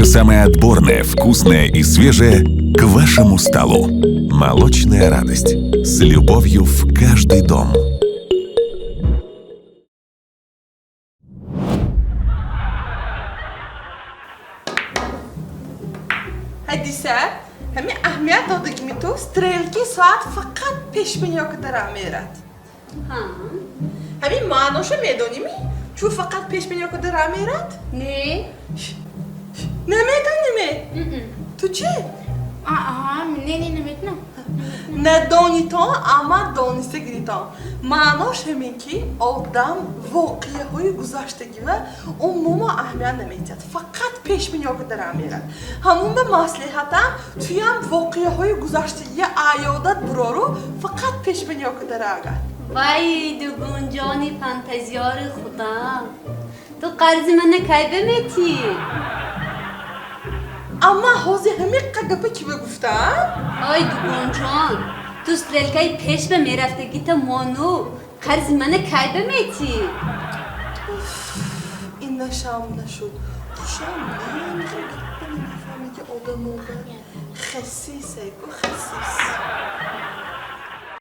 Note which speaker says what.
Speaker 1: Все самое отборное, вкусное и свежее к вашему столу. Молочная радость. С любовью в каждый дом.
Speaker 2: حديثة همي أهمية ضدك ميتو ستريلكي ساعات فقط پیش بنيو كدرا ميرات همي ما نوشة ميدوني مي شو فقط پیش بنيو كدرا ميرات
Speaker 3: نه
Speaker 2: نميدوني مي تو چه؟
Speaker 3: نه نمیتونم
Speaker 2: ندونی تو اما دونسته گریتان معناش همین که آدم واقعه های گذشتگی و عموما اهمیت نمیدید فقط پیش بینی که در میرد همون به مصلحتم توی هم واقعه های گذشتگی عیادت برا رو فقط پیش بینی که در آگد
Speaker 3: وای دو گنجانی فانتزیار خدا تو قرض من کی بمیتی
Speaker 2: اما حوزه همین قگپه کی بگفتن؟
Speaker 3: آی دو گنجان تو سترلکای پیش به میرفتگی تا مانو قرض من کی بمیتی
Speaker 2: این نشم نشد خوشم نمیخوام که آدم موقع خسیسه گو خسیس